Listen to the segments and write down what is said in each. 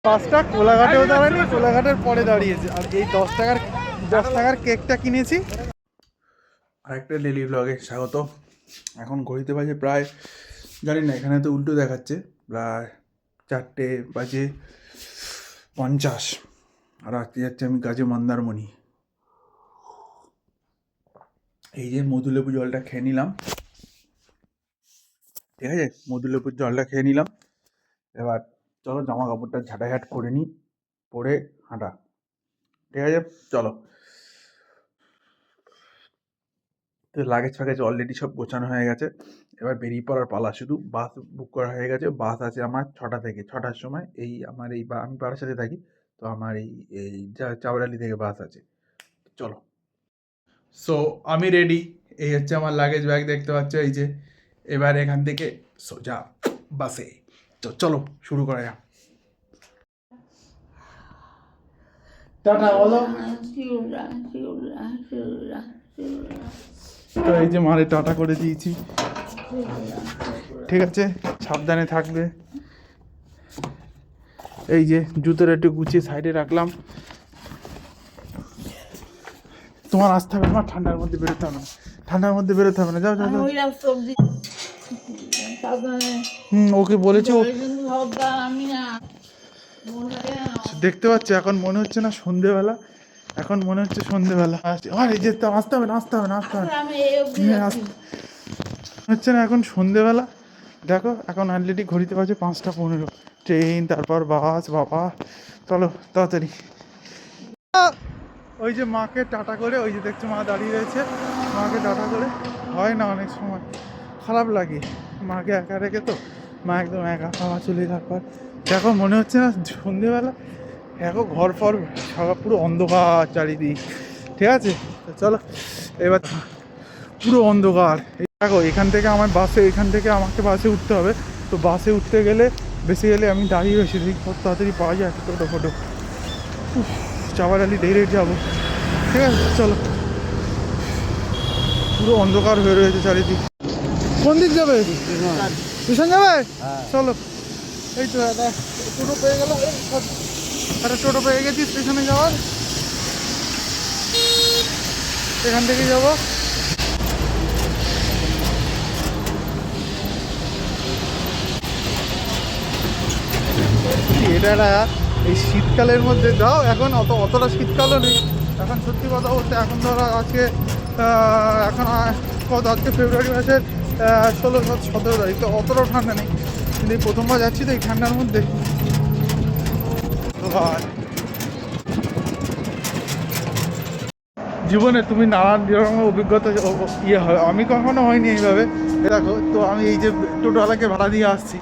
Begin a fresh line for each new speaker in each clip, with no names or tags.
বাসটা কোলাঘাটেও দাঁড়ায়নি, কোলাঘাটের পরে দাঁড়িয়েছে। আর এই 10 টাকার কেকটা কিনেছি। আরেকটা ডেলি ব্লগে স্বাগত। এখন ঘড়িতে বাজে প্রায়, জানি না এখানে তো উল্টো দেখাচ্ছে, প্রায় 4:50। আর আসতে যাচ্ছে আমি কাজে মন্দারমণি। এই যে মধুলেবু জলটা খেয়ে নিলাম, ঠিক আছে, মধুলেবুর জলটা খেয়ে নিলাম। এবার চলো জামা কাপড়টা ঝাঁটাঝাট করে নিই, পরে হাঁটা, ঠিক আছে চলো। তো লাগেজ ফাগেজ অলরেডি সব গোছানো হয়ে গেছে, এবার বেরিয়ে পড়ার পালা। শুধু বাস বুক করা হয়ে গেছে। বাস আছে আমার 6টা থেকে, 6টার সময়। এই আমার এই আমি পাড়ার সাথে থাকি, তো আমার এই এই চাবড়ালি থেকে বাস আছে। চলো। সো আমি রেডি। এই হচ্ছে আমার লাগেজ ব্যাগ, দেখতে পাচ্ছ এই যে। এবার এখান থেকে সোজা বাসে। তো চলো শুরু করা যাক। টাটা বলো। তো এই যে মারে টাটা করে দিয়েছি, ঠিক আছে, সাবধানে থাকবে। এই যে জুতোর একটু গুছিয়ে সাইডে রাখলাম। তোমার আসতে হবে, আমার ঠান্ডার মধ্যে বেরোতে হবে না, ঠান্ডার মধ্যে বেরোতে হবে না, যাও যাও যাও। ওকে বলেছি। দেখতে পাচ্ছি এখন মনে হচ্ছে না সন্ধেবেলা, এখন মনে হচ্ছে সন্ধেবেলা। আর এই যে আসতে হবে না, আসতে হবে না, আসতে হবে না, হচ্ছে না এখন সন্ধেবেলা। দেখো এখন অলরেডি ঘড়িতে বাজে 5টা 15। ট্রেন, তারপর বাস, বাবা চলো তাড়াতাড়ি। ওই যে মাকে টাটা করে, ওই যে দেখছো মা দাঁড়িয়ে রয়েছে, মাকে টাটা করে হয় না, অনেক সময় খারাপ লাগে মাকে একা রেখে। তো মা একদম একা, খাওয়া চলে যাওয়ার পর দেখো মনে হচ্ছে না সন্ধেবেলা। দেখো ঘর ফর সব পুরো অন্ধকার চারিদিক, ঠিক আছে। চলো এবার পুরো অন্ধকার। দেখো এখান থেকে আমার বাসে, এখান থেকে আমাকে বাসে উঠতে হবে। তো বাসে উঠতে গেলে বেসিক্যালি আমি দাঁড়িয়ে রয়েছি, দেখি কত তাড়াতাড়ি পাওয়া যায় টোটো ফোটো। চাপাডালি ডাইরেক্ট যাবো, ঠিক আছে চলো। পুরো অন্ধকার হয়ে রয়েছে চারিদিক। কোন দিক যাবে? স্টেশন যাবে? চলো। এই তো একটা টোটো পেয়ে গেল, একটা টোটো পেয়ে গেছি স্টেশনে যাওয়ার, এখান থেকে যাবো। এটা এই শীতকালের মধ্যে যাও, এখন অতটা শীতকালও নেই এখন, সত্যি কথা বলতে। এখন ধরো আজকে এখন আজকে ফেব্রুয়ারি মাসের 16-17 তারিখ, তো অতটাও ঠান্ডা নেই। কিন্তু এই প্রথমবার যাচ্ছি তো এই ঠান্ডার মধ্যে। জীবনে তুমি নানান রকমের অভিজ্ঞতা হয়, আমি কখনো হয়নি এইভাবে। দেখো তো আমি এই যে টোটোওয়ালাকে ভাড়া দিয়ে আসছি,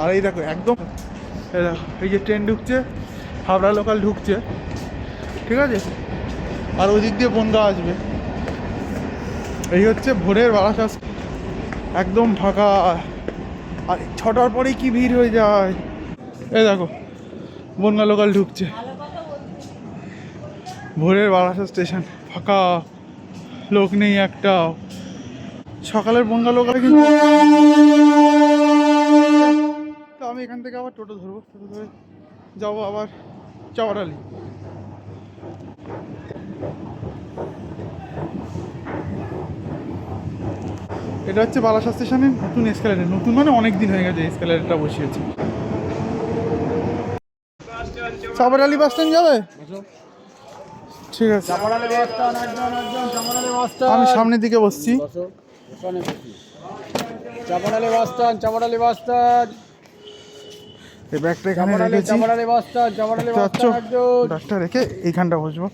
আর এই দেখো একদম এই যে ট্রেন ঢুকছে, হাওড়া লোকাল ঢুকছে, ঠিক আছে, আর ওই দিক দিয়ে বনগাঁ আসবে। এই হচ্ছে ভোরের বারাসাত, একদম ফাঁকা। আর 6টার পরেই কি ভিড় হয়ে যায়। এই দেখো বনগাঁ লোকাল ঢুকছে, ভোরের বারাসাত স্টেশন ফাঁকা, লোক নেই একটাও। সকালের বনগাঁ লোকাল কিন্তু। তো আমি এখান থেকে আবার টোটো ধরবো, টোটো ধরে যাবো আবার চাওড়ালি। এটা হচ্ছে বারাসাত স্টেশনের নতুন এসকেলেটার, নতুন মানে অনেক দিন হয়ে গেছে এসকেলেটারটা বসিয়েছে। চাওড়ালি বাস স্ট্যান্ড যাবে? ঠিক আছে, আমি সামনের দিকে বসছি।
Chapadali bus stand, Chapadali bus stand.
এই ব্যাগটা এখানে রেখেছি,
Chapadali bus stand, Chapadali bus stand.
ব্যাগটা রেখে এইখানটা বসবো।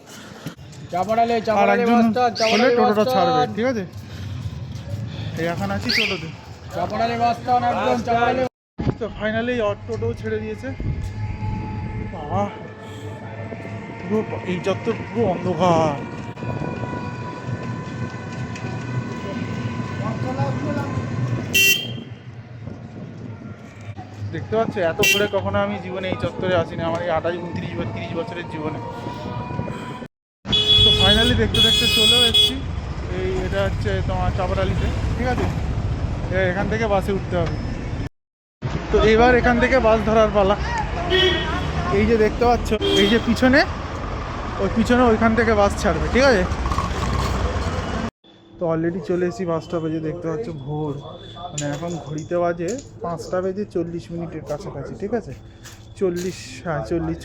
চাপাডালি,
আর
চাপাডালি
একজন
বাস স্ট্যান্ড,
হলে
চাপাডালি বাস
টোটোটা ছাড়বে,
স্ট্যান্ড।
ঠিক আছে। এই এখন আছি টোটোতে,
চাপাডালি বাস স্ট্যান্ড একদম, চাপাডালি।
তো ফাইনালি টোটোও ছেড়ে দিয়েছে। বাবা পুরো এই চত্বর পুরো অন্ধকার। দেখতে পাচ্ছ এত ভোরে কখনো আমি জীবনে এই চত্বরে আসিনি, আমার এই 28-29-30 বছরের জীবনে। তো ফাইনালি দেখতে দেখতে চলেও এসেছি। এটা হচ্ছে তোমার চাপাডালিতে, ঠিক আছে। এখান থেকে বাসে উঠতে হবে। তো এবার এখান থেকে বাস ধরার পালা। এই যে দেখতে পাচ্ছ, এই যে পিছনে, ওই পিছনে ওইখান থেকে বাস ছাড়বে, ঠিক আছে? তো অলরেডি চলে এসেছি বাস স্টপে, যে দেখতে পাচ্ছ ভোর, মানে এখন ঘড়িতে বাজে 5টা বেজে 40 মিনিটের কাছাকাছি, ঠিক আছে? 40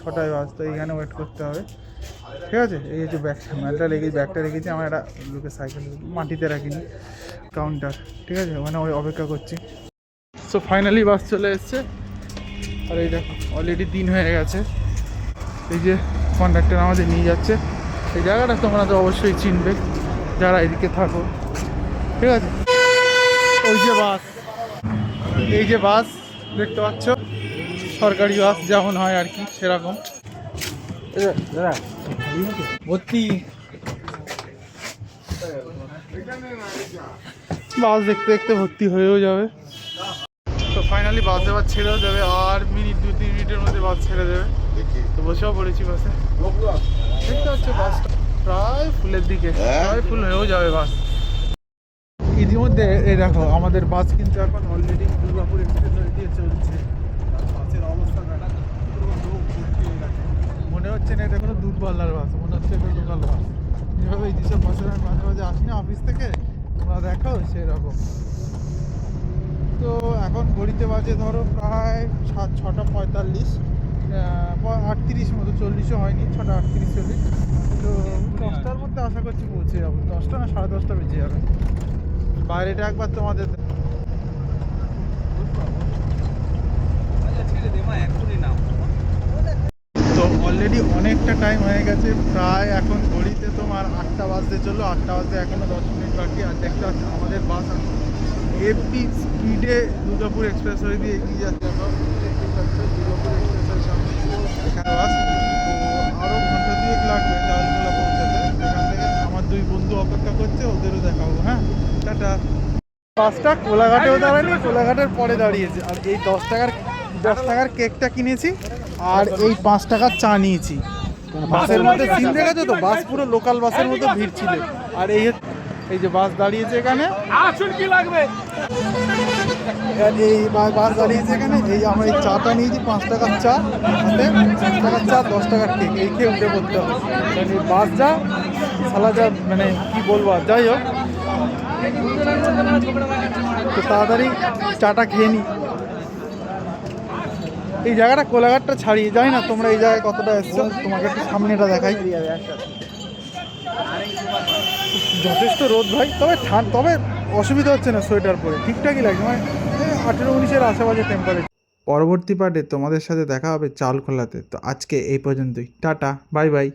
6টায় বাস, তো এইখানে ওয়েট করতে হবে, ঠিক আছে? এই হচ্ছে ব্যাগটা রেখেছি আমার একটা লোকের সাইকেল, মাটিতে রাখিনি, কাউন্টার, ঠিক আছে? ওখানে ওই অপেক্ষা করছি। সো ফাইনালি বাস চলে এসছে, আর এই দেখো অলরেডি দিন হয়ে গেছে। এই যে কন্ডাক্টর আমাদের নিয়ে যাচ্ছে, এই জায়গাটা তোমরা তো অবশ্যই চিনবে যারা এদিকে থাকো, ঠিক আছে? ওই যে বাস, এই যে বাস দেখতে পাচ্ছ, সরকারি বাস যেমন হয় আর কি সেরকম। ভর্তি বাস দেখতে দেখতে ভর্তি হয়েও যাবে। তো ফাইনালি বাস এবার ছেড়েও দেবে, আর 2-3 মিনিটের মধ্যে বাস ছেড়ে দেবে। তো বসেও পড়েছি বাসে, দেখতে পাচ্ছ বাসটা প্রায় ফুলের দিকে, প্রায় ফুল হয়েও যাবে বাস ইতিমধ্যে। এই দেখো আমাদের বাস কিন্তু এখন অলরেডি দুর্গাপুর এক্সপ্রেস দিয়ে চলছে। বাসের অবস্থা দেখা, পুরো লোক ভর্তি হয়ে গেছে, মনে হচ্ছে না এটা কোনো দূরপাল্লার বাস, মনে হচ্ছে এটা লোকাল বাস। যেভাবে এই যেসব বাসের আমি মাঝে মাঝে আসি না অফিস থেকে, তোমরা দেখো সেরকম। তো এখন ঘড়িতে বাজে ধরো প্রায় 6:45, 38 মতো, 40ও হয়নি, 6:38 40। তো 10টার মধ্যে আশা করছি পৌঁছে যাবো, 10টা না 10:30 বেজে যাবে। বাইরেটা একবার তোমাদের তো অলরেডি অনেকটা টাইম হয়ে গেছে, প্রায় এখন ঘড়িতে তোমার 8টা বাজতে চললো, 8টা বাজতে এখনো 10 মিনিট বাকি। আর দেখতে পাচ্ছি আমাদের বাস এপি স্পিডে দুর্গাপুর এক্সপ্রেস হয়ে দিয়ে এগিয়ে যাচ্ছে। এখন দেখতেই পাচ্ছ দুর্গাপুর এক্সপ্রেসের সামনে এখানে বাস, তো আরও ঘন্টা 2 লাগবে চাউলতলা পৌঁছাতে। এখান থেকে আমার 2 বন্ধু অপেক্ষা করছে, ওদেরও দেখাবো। হ্যাঁ, টাটা। বাসটা কোলাঘাটেও দাঁড়ায়নি, কোলাঘাটের পরে দাঁড়িয়েছে। আর এই 10 টাকার কেকটা কিনেছি, আর এই 5 টাকার চা নিয়েছি। বাসের মধ্যে সিন দেখেছো তো, বাস পুরো লোকাল বাসের মতো ভিড় ছিল। আর এই যে বাস দাঁড়িয়েছে এখানে,
কি লাগবে?
এই বাস দাঁড়িয়েছে এখানে। এই আমরা এই চাটা নিয়েছি, 5 টাকার চা, হাতে 5 টাকার চা, 10 টাকার কেক। এই খেয়ে উঠে পড়তে হবে, কারণ এই বাস যা সালা যা, মানে কি বলবো। আর যাই হোক, তো তাড়াতাড়ি চাটা খেয়ে নিই। এই জায়গাটা কোলাঘাটটা ছাড়িয়ে, জানি না তোমরা এই জায়গায় কতটা এসছো, তোমাকে একটু সামনেটা দেখাই। যথেষ্ট রোদ ভাই, তবে অসুবিধা হচ্ছে না, সোয়েটার পরে ঠিকঠাকই লাগছে, মানে 18-19-এর আশেপাশে টেম্পারেচার। পরবর্তী পার্টে তোমাদের সাথে দেখা হবে চালখোলাতে। তো আজকে এই পর্যন্তই, টাটা, বাই বাই।